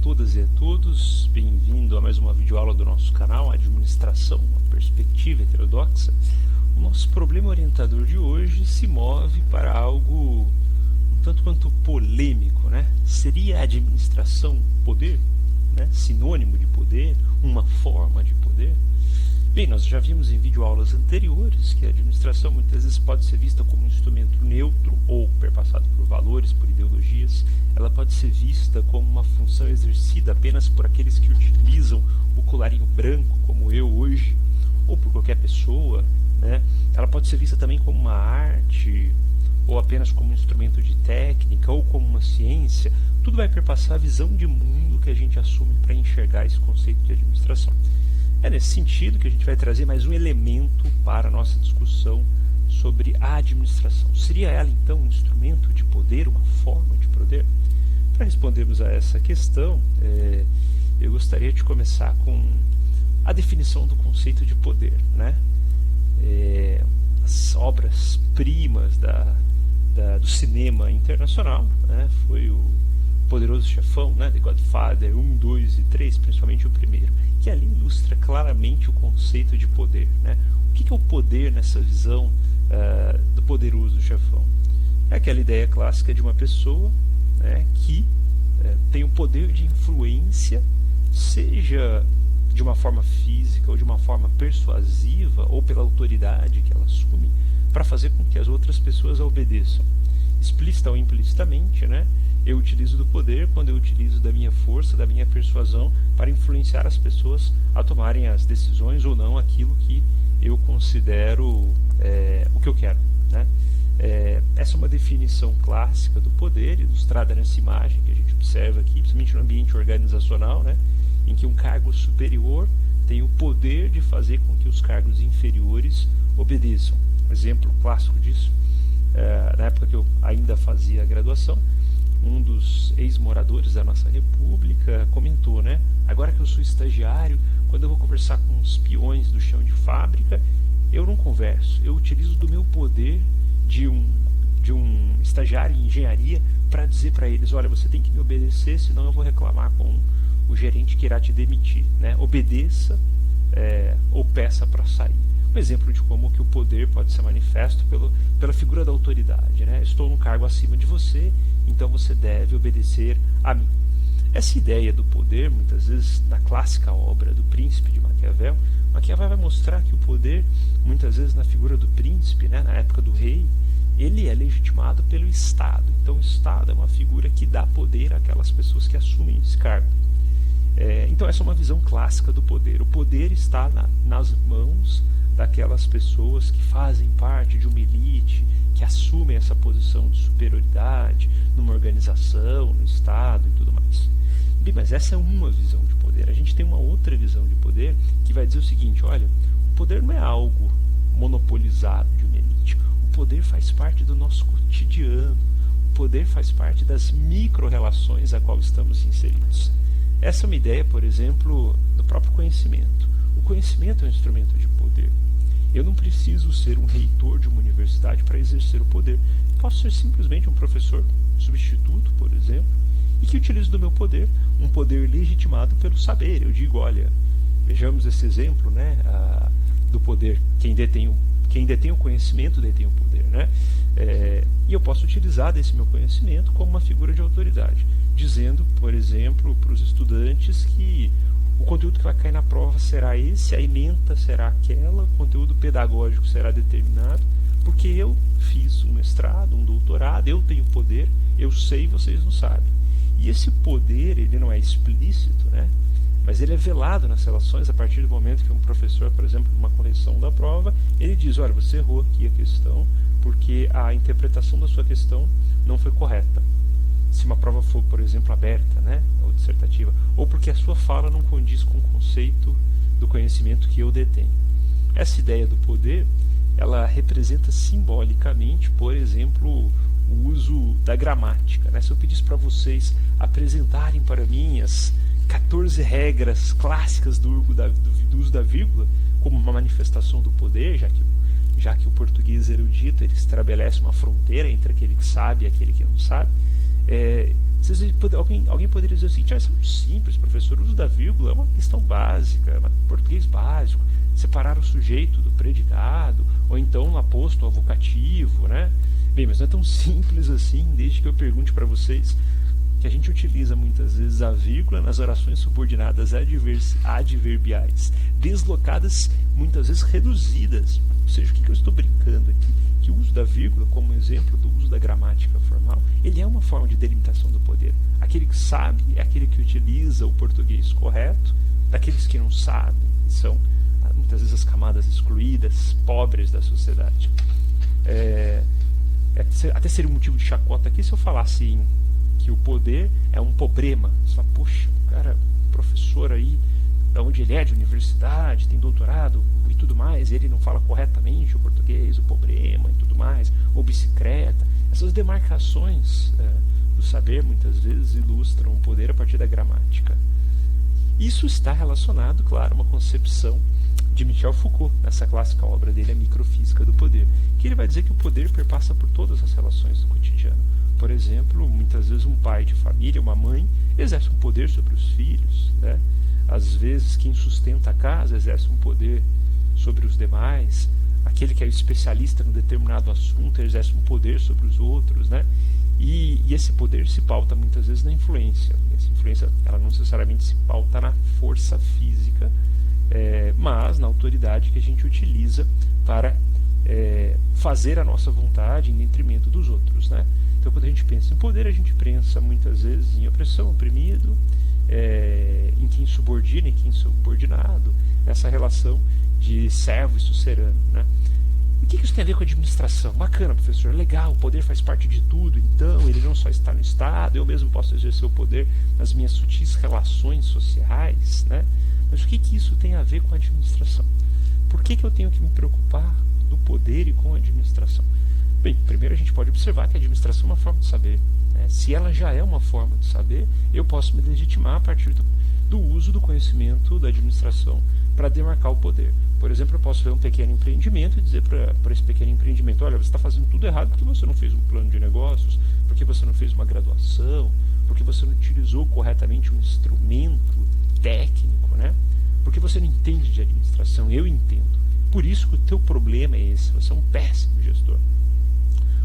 todas e a todos, bem-vindo a mais uma videoaula do nosso canal Administração, uma perspectiva heterodoxa. O nosso problema orientador de hoje se move para algo um tanto quanto polêmico, né? Seria a administração poder? Né? Sinônimo de poder? Uma forma de poder? Bem, nós já vimos em videoaulas anteriores que a administração muitas vezes pode ser vista como um instrumento neutro ou perpassado por valores, por ideologias. Ela pode ser vista como uma função exercida apenas por aqueles que utilizam o colarinho branco, como eu hoje, ou por qualquer pessoa, né? Ela pode ser vista também como uma arte, ou apenas como um instrumento de técnica, ou como uma ciência. Tudo vai perpassar a visão de mundo que a gente assume para enxergar esse conceito de administração. É nesse sentido que a gente vai trazer mais um elemento para a nossa discussão sobre a administração. Seria ela, então, um instrumento de poder, uma forma de poder? Para respondermos a essa questão, eu gostaria de começar com a definição do conceito de poder, né? As obras-primas do cinema internacional, né? Foi o Poderoso Chefão, né? The Godfather 1, 2 e 3, principalmente o primeiro, que ali ilustra claramente o conceito de poder, né? O que é o poder nessa visão do Poderoso Chefão? É aquela ideia clássica de uma pessoa, né, que tem o poder de influência, seja de uma forma física ou de uma forma persuasiva ou pela autoridade que ela assume, para fazer com que as outras pessoas a obedeçam. Explícita ou implicitamente, né? Eu utilizo do poder quando eu utilizo da minha força, da minha persuasão, para influenciar as pessoas a tomarem as decisões ou não aquilo que eu considero o que eu quero, né? Essa é uma definição clássica do poder, ilustrada nessa imagem que a gente observa aqui, principalmente no ambiente organizacional, né? Em que um cargo superior tem o poder de fazer com que os cargos inferiores obedeçam. Um exemplo clássico disso, na época que eu ainda fazia a graduação, um dos ex-moradores da nossa república comentou, né? Agora que eu sou estagiário, quando eu vou conversar com os peões do chão de fábrica, eu não converso, eu utilizo do meu poder de um estagiário em engenharia para dizer para eles, olha, você tem que me obedecer, senão eu vou reclamar com o gerente que irá te demitir, né? Obedeça ou peça para sair. Um exemplo de como que o poder pode ser manifesto pela figura da autoridade, né? Estou num cargo acima de você, então você deve obedecer a mim. Essa ideia do poder, muitas vezes, na clássica obra do Príncipe de Maquiavel, Maquiavel vai mostrar que o poder, muitas vezes na figura do príncipe, né, na época do rei, ele é legitimado pelo Estado. Então o Estado é uma figura que dá poder àquelas pessoas que assumem esse cargo. Então essa é uma visão clássica do poder. O poder está nas mãos daquelas pessoas que fazem parte de uma elite, que assumem essa posição de superioridade numa organização, no Estado e tudo mais. Bem, mas essa é uma visão de poder. A gente tem uma outra visão de poder que vai dizer o seguinte, olha, o poder não é algo monopolizado de uma elite. O poder faz parte do nosso cotidiano. O poder faz parte das micro-relações a qual estamos inseridos. Essa é uma ideia, por exemplo, do próprio conhecimento. O conhecimento é um instrumento de poder. Eu não preciso ser um reitor de uma universidade para exercer o poder. Posso ser simplesmente um professor substituto, por exemplo, e que utilizo do meu poder, um poder legitimado pelo saber. Eu digo, olha, vejamos esse exemplo, né, do poder. Quem detém o conhecimento detém o poder, né? E eu posso utilizar desse meu conhecimento como uma figura de autoridade, dizendo, por exemplo, para os estudantes que o conteúdo que vai cair na prova será esse, a ementa será aquela, o conteúdo pedagógico será determinado, porque eu fiz um mestrado, um doutorado, eu tenho poder, eu sei, vocês não sabem. E esse poder, ele não é explícito, né? Mas ele é velado nas relações a partir do momento que um professor, por exemplo, numa correção da prova, ele diz, olha, você errou aqui a questão porque a interpretação da sua questão não foi correta. Se uma prova for, por exemplo, aberta, né, ou dissertativa, ou porque a sua fala não condiz com o conceito do conhecimento que eu detenho. Essa ideia do poder, ela representa simbolicamente, por exemplo, o uso da gramática, né? Se eu pedisse para vocês apresentarem para mim as 14 regras clássicas do uso da vírgula como uma manifestação do poder, já que o português erudito ele estabelece uma fronteira entre aquele que sabe e aquele que não sabe, Alguém poderia dizer o seguinte: isso é muito simples, professor, o uso da vírgula é uma questão básica, é um português básico, separar o sujeito do predicado, ou então no aposto ao vocativo, né? Bem, mas não é tão simples assim, desde que eu pergunte para vocês que a gente utiliza muitas vezes a vírgula nas orações subordinadas adverbiais, deslocadas, muitas vezes reduzidas. Ou seja, o que eu estou brincando aqui? Que o uso da vírgula, como exemplo do uso da gramática formal, ele é uma forma de delimitação do poder. Aquele que sabe é aquele que utiliza o português correto, daqueles que não sabem, são muitas vezes as camadas excluídas, pobres da sociedade. Até seria um motivo de chacota aqui se eu falasse que o poder é um problema. Você fala, poxa, o cara, professor aí, da onde ele é, de universidade, tem doutorado e tudo mais, e ele não fala corretamente o português, o problema e tudo mais, ou bicicleta. Essas demarcações do saber muitas vezes ilustram o poder a partir da gramática. Isso está relacionado, claro, a uma concepção de Michel Foucault, nessa clássica obra dele, A Microfísica do Poder, que ele vai dizer que o poder perpassa por todas as relações do cotidiano. Por exemplo, muitas vezes um pai de família, uma mãe, exerce um poder sobre os filhos, né? Às vezes quem sustenta a casa exerce um poder sobre os demais, aquele que é especialista em determinado assunto exerce um poder sobre os outros, né? E esse poder se pauta muitas vezes na influência. Essa influência, ela não necessariamente se pauta na força física, mas na autoridade que a gente utiliza para fazer a nossa vontade em detrimento dos outros, né? Então, quando a gente pensa em poder, a gente pensa muitas vezes em opressão, oprimido, em quem subordina e quem subordinado, nessa relação de servo e sucerano, né? O que isso tem a ver com a administração? Bacana, professor, legal, o poder faz parte de tudo, então ele não só está no Estado, eu mesmo posso exercer o poder nas minhas sutis relações sociais, né? Mas o que isso tem a ver com a administração? Por que eu tenho que me preocupar do poder e com a administração? Bem, primeiro a gente pode observar que a administração é uma forma de saber, né? Se ela já é uma forma de saber, eu posso me legitimar a partir do uso do conhecimento da administração para demarcar o poder. Por exemplo, eu posso ver um pequeno empreendimento e dizer para esse pequeno empreendimento: olha, você está fazendo tudo errado porque você não fez um plano de negócios, porque você não fez uma graduação, porque você não utilizou corretamente um instrumento técnico, né? Porque você não entende de administração, eu entendo. Por isso que o teu problema é esse, você é um péssimo gestor.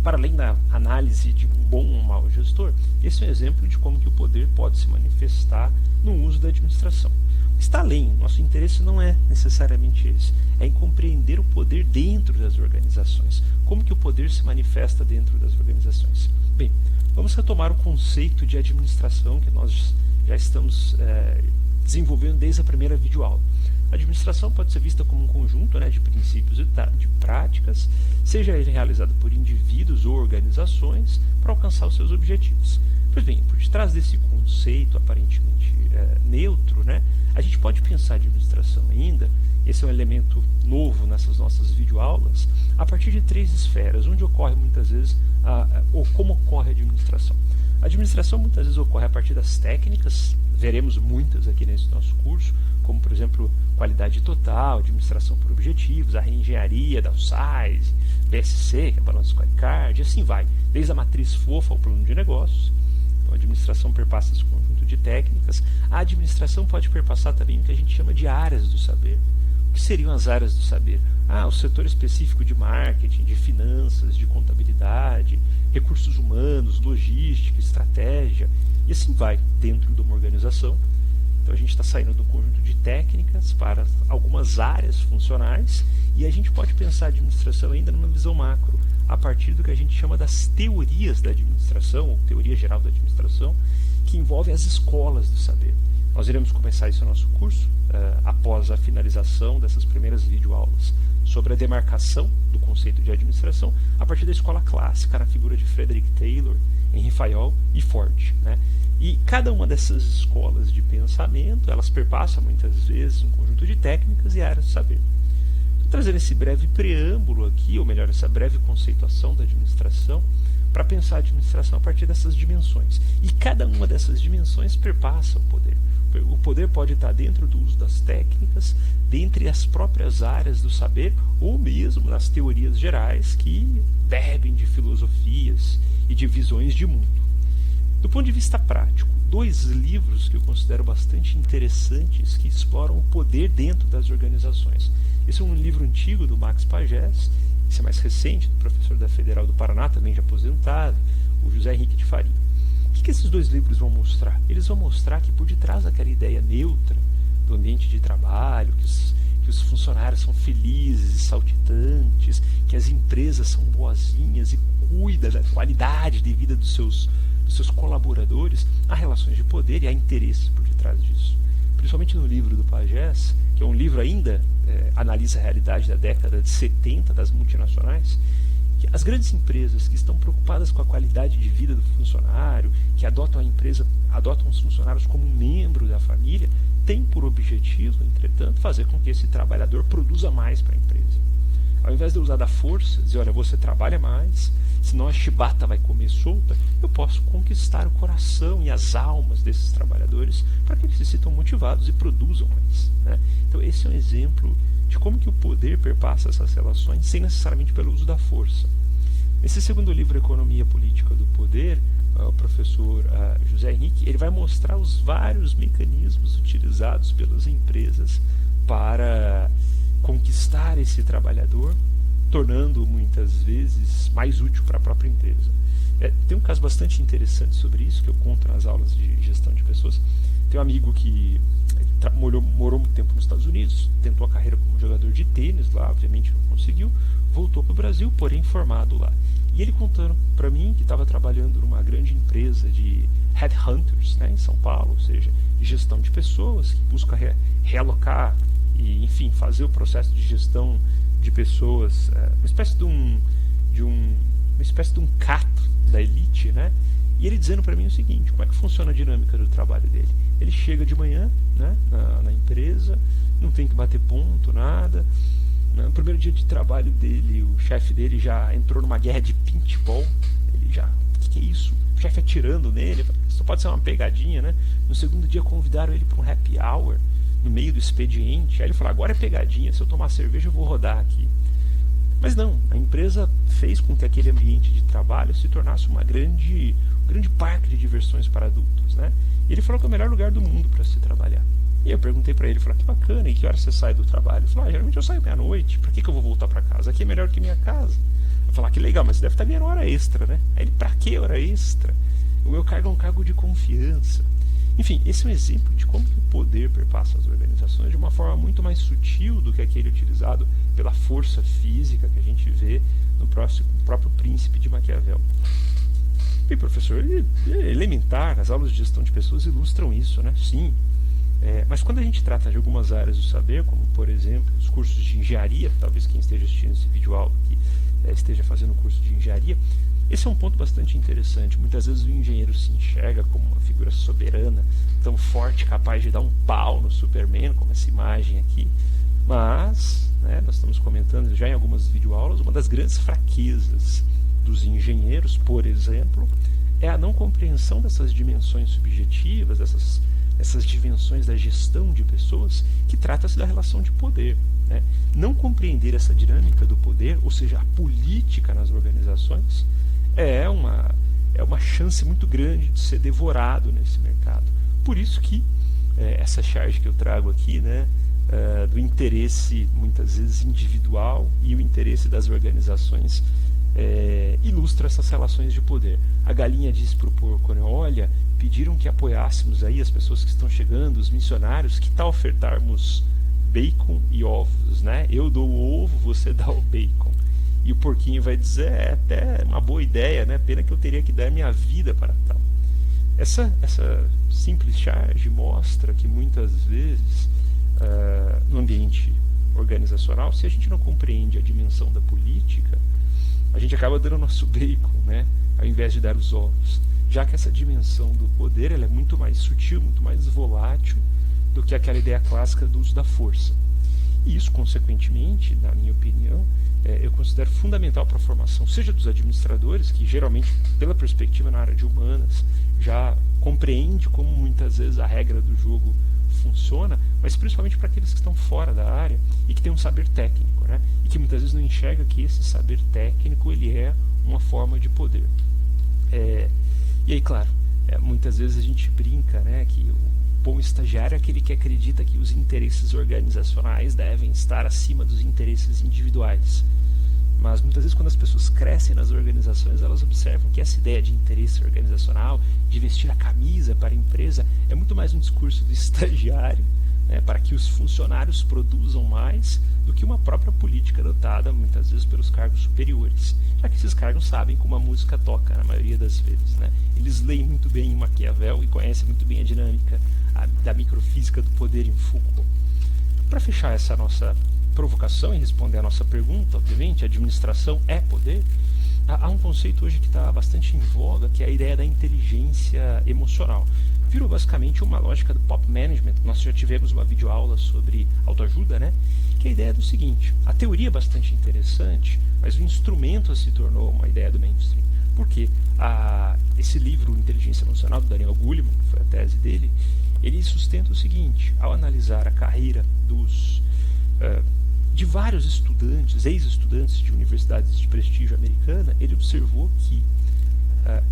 Para além da análise de um bom ou mau gestor, esse é um exemplo de como que o poder pode se manifestar no uso da administração. Está além, nosso interesse não é necessariamente esse, é em compreender o poder dentro das organizações, como que o poder se manifesta dentro das organizações. Bem, vamos retomar o conceito de administração que nós já estamos desenvolvendo desde a primeira videoaula. A administração pode ser vista como um conjunto, né, de princípios e de práticas, seja ele realizado por indivíduos ou organizações para alcançar os seus objetivos. Pois bem, por detrás desse conceito aparentemente neutro, né, a gente pode pensar a administração ainda, esse é um elemento novo nessas nossas videoaulas, a partir de 3 esferas, onde ocorre muitas vezes, ou como ocorre a administração. A administração muitas vezes ocorre a partir das técnicas, veremos muitas aqui nesse nosso curso, como por exemplo, qualidade total, administração por objetivos, a reengenharia da USAIS, BSC, que é balanço scorecard, e assim vai, desde a matriz fofa ao plano de negócios. Então, a administração perpassa esse conjunto de técnicas. A administração pode perpassar também o que a gente chama de áreas do saber. O que seriam as áreas do saber? O setor específico de marketing, de finanças, de contabilidade, recursos humanos, logística, estratégia, e assim vai, dentro de uma organização. Então a gente está saindo do conjunto de técnicas para algumas áreas funcionais, e a gente pode pensar a administração ainda numa visão macro, a partir do que a gente chama das teorias da administração, ou teoria geral da administração, que envolve as escolas do saber. Nós iremos começar esse nosso curso após a finalização dessas primeiras videoaulas sobre a demarcação do conceito de administração a partir da escola clássica, na figura de Frederick Taylor, Henri Fayol e Ford, né? E cada uma dessas escolas de pensamento, elas perpassam muitas vezes um conjunto de técnicas e áreas do saber. Estou trazendo esse breve preâmbulo aqui, ou melhor, essa breve conceituação da administração, para pensar a administração a partir dessas dimensões. E cada uma dessas dimensões perpassa o poder. O poder pode estar dentro do uso das técnicas, dentre as próprias áreas do saber, ou mesmo nas teorias gerais que bebem de filosofias e de visões de mundo. Do ponto de vista prático, 2 livros que eu considero bastante interessantes que exploram o poder dentro das organizações. Esse é um livro antigo do Max Pagés, esse é mais recente, do professor da Federal do Paraná, também já aposentado, o José Henrique de Faria. O que esses 2 livros vão mostrar? Eles vão mostrar que por detrás daquela ideia neutra do ambiente de trabalho, que os funcionários são felizes e saltitantes, que as empresas são boazinhas e cuidam da qualidade de vida dos seus colaboradores, há relações de poder e há interesses por detrás disso. Principalmente no livro do Pagés, que é um livro ainda analisa a realidade da década de 70 das multinacionais, que as grandes empresas que estão preocupadas com a qualidade de vida do funcionário, que adotam os funcionários como um membro da família, têm por objetivo, entretanto, fazer com que esse trabalhador produza mais para a empresa. Ao invés de usar da força, dizer, olha, você trabalha mais, senão a chibata vai comer solta, eu posso conquistar o coração e as almas desses trabalhadores para que eles se sintam motivados e produzam mais. Né? Então esse é um exemplo de como que o poder perpassa essas relações sem necessariamente pelo uso da força. Nesse segundo livro, Economia Política do Poder, o professor José Henrique, ele vai mostrar os vários mecanismos utilizados pelas empresas para conquistar esse trabalhador, tornando-o muitas vezes mais útil para a própria empresa. Tem um caso bastante interessante sobre isso, que eu conto nas aulas de gestão de pessoas. Tem um amigo que morou muito tempo nos Estados Unidos, tentou a carreira como jogador de tênis lá, obviamente não conseguiu, voltou para o Brasil, porém formado lá. E ele contando para mim que estava trabalhando numa grande empresa de headhunters, né, em São Paulo, ou seja, de gestão de pessoas, que busca realocar e, enfim, fazer o processo de gestão de pessoas, uma espécie de um cato da elite, né? E ele dizendo para mim o seguinte: como é que funciona a dinâmica do trabalho dele? Ele chega de manhã, né, na empresa, não tem que bater ponto, nada. No primeiro dia de trabalho dele, o chefe dele já entrou numa guerra de paintball. Ele já, o que é isso? O chefe atirando nele, isso pode ser uma pegadinha, né? No segundo dia convidaram ele para um happy hour no meio do expediente. Aí ele falou, agora é pegadinha, se eu tomar cerveja eu vou rodar aqui. Mas não, a empresa fez com que aquele ambiente de trabalho se tornasse um grande parque de diversões para adultos, né? E ele falou que é o melhor lugar do mundo para se trabalhar. E eu perguntei para ele, falei, que bacana, e que hora você sai do trabalho? Ele falou, geralmente eu saio meia-noite, por que eu vou voltar para casa? Aqui é melhor que minha casa. Eu falei, que legal, mas você deve estar ganhando hora extra, né? Aí ele, pra que hora extra? O meu cargo é um cargo de confiança. Enfim, esse é um exemplo de como que o poder perpassa as organizações de uma forma muito mais sutil do que aquele utilizado pela força física que a gente vê no próprio Príncipe de Maquiavel. E professor, é elementar, as aulas de gestão de pessoas ilustram isso, né? Sim. Mas quando a gente trata de algumas áreas do saber, como por exemplo os cursos de engenharia, talvez quem esteja assistindo esse vídeo aula aqui esteja fazendo curso de engenharia, esse é um ponto bastante interessante. Muitas vezes o engenheiro se enxerga como uma figura soberana, tão forte, capaz de dar um pau no Superman, como essa imagem aqui. Mas, né, nós estamos comentando já em algumas videoaulas, uma das grandes fraquezas dos engenheiros, por exemplo, é a não compreensão dessas dimensões subjetivas, essas dimensões da gestão de pessoas, que trata-se da relação de poder. Né? Não compreender essa dinâmica do poder, ou seja, a política nas organizações, é uma chance muito grande de ser devorado nesse mercado. Por isso que essa charge que eu trago aqui, né, do interesse muitas vezes individual e o interesse das organizações, ilustra essas relações de poder. A galinha diz para o porco, né, olha, pediram que apoiássemos aí as pessoas que estão chegando, os missionários, que tal ofertarmos bacon e ovos, né? Eu dou o ovo, você dá o bacon. E o porquinho vai dizer, é até uma boa ideia, né? Pena que eu teria que dar minha vida para tal. Essa simples charge mostra que muitas vezes no ambiente organizacional, se a gente não compreende a dimensão da política, a gente acaba dando o nosso bacon, né? Ao invés de dar os ovos. Já que essa dimensão do poder ela é muito mais sutil, muito mais volátil do que aquela ideia clássica do uso da força. E isso, consequentemente, na minha opinião, eu considero fundamental para a formação, seja dos administradores, que geralmente, pela perspectiva na área de humanas, já compreende como muitas vezes a regra do jogo funciona, mas principalmente para aqueles que estão fora da área e que têm um saber técnico, né? E que muitas vezes não enxerga que esse saber técnico ele é uma forma de poder. E aí, claro, Muitas vezes a gente brinca, né, que o bom estagiário é aquele que acredita que os interesses organizacionais devem estar acima dos interesses individuais. Mas muitas vezes quando as pessoas crescem nas organizações, elas observam que essa ideia de interesse organizacional, de vestir a camisa para a empresa, é muito mais um discurso do estagiário, né, para que os funcionários produzam mais do que uma própria política adotada muitas vezes pelos cargos superiores, já que esses cargos sabem como a música toca na maioria das vezes, né? Eles leem muito bem em Maquiavel e conhecem muito bem a dinâmica da microfísica do poder em Foucault. Para fechar essa nossa provocação e responder a nossa pergunta, obviamente, administração é poder, há um conceito hoje que está bastante em voga, que é a ideia da inteligência emocional. Virou basicamente uma lógica do pop management. Nós já tivemos uma videoaula sobre autoajuda, né? Que é a ideia do seguinte: a teoria é bastante interessante, mas o instrumento se tornou uma ideia do mainstream. Por quê? Esse livro, Inteligência Emocional, do Daniel Goleman, que foi a tese dele, ele sustenta o seguinte: ao analisar a carreira de vários estudantes, ex-estudantes de universidades de prestígio americana, ele observou que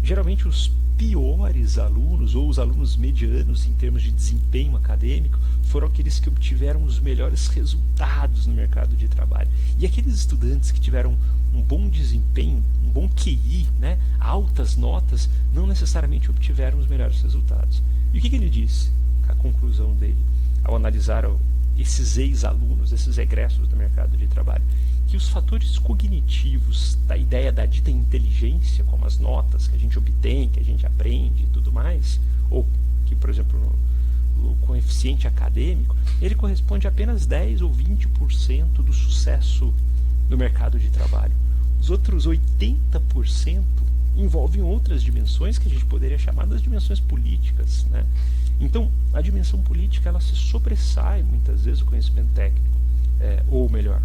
geralmente os piores alunos, ou os alunos medianos em termos de desempenho acadêmico, foram aqueles que obtiveram os melhores resultados no mercado de trabalho. E aqueles estudantes que tiveram um bom desempenho, um bom QI, né, altas notas, não necessariamente obtiveram os melhores resultados. E o que ele disse? A conclusão dele, ao analisar esses ex-alunos, esses egressos do mercado de trabalho, que os fatores cognitivos da ideia da dita inteligência, como as notas que a gente obtém, que a gente aprende e tudo mais, ou que, por exemplo, o coeficiente acadêmico, ele corresponde a apenas 10 ou 20% do sucesso no mercado de trabalho. Os outros 80% envolvem outras dimensões que a gente poderia chamar das dimensões políticas, né? Então, a dimensão política, ela se sobressai muitas vezes o conhecimento técnico, ou melhor,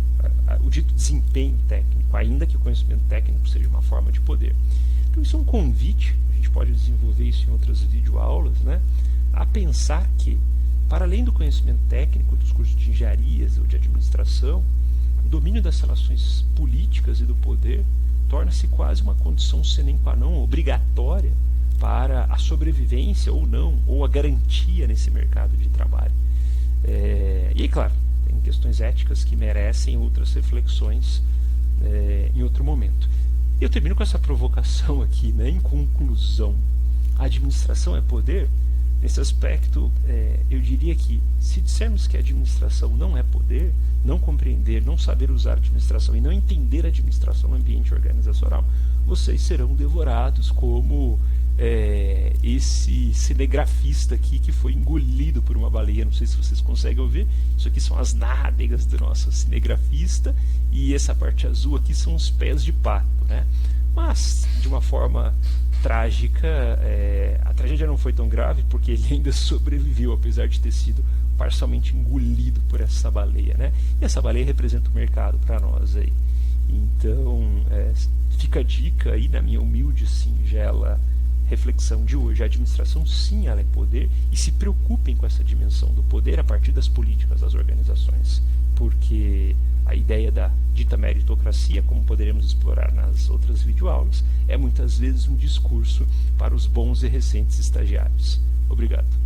o dito desempenho técnico, ainda que o conhecimento técnico seja uma forma de poder. Então, isso é um convite, a gente pode desenvolver isso em outras videoaulas, né, a pensar que, para além do conhecimento técnico dos cursos de engenharias ou de administração, o domínio das relações políticas e do poder torna-se quase uma condição sine qua non, obrigatória, para a sobrevivência ou não, ou a garantia nesse mercado de trabalho. E aí, claro, tem questões éticas que merecem outras reflexões em outro momento. Eu termino com essa provocação aqui, né? Em conclusão, a administração é poder? Nesse aspecto, eu diria que, se dissermos que a administração não é poder, não compreender, não saber usar a administração e não entender a administração no ambiente organizacional, vocês serão devorados como esse cinegrafista aqui que foi engolido por uma baleia. Não sei se vocês conseguem ouvir. Isso aqui são as nádegas do nosso cinegrafista, e essa parte azul aqui são os pés de pato, né? Mas, de uma forma trágica, a tragédia não foi tão grave, porque ele ainda sobreviveu, apesar de ter sido parcialmente engolido por essa baleia, né? E essa baleia representa o mercado para nós aí. Então, fica a dica aí, na minha humilde, singela reflexão de hoje: a administração, sim, ela é poder, e se preocupem com essa dimensão do poder a partir das políticas das organizações, porque a ideia da dita meritocracia, como poderemos explorar nas outras videoaulas, é muitas vezes um discurso para os bons e recentes estagiários. Obrigado.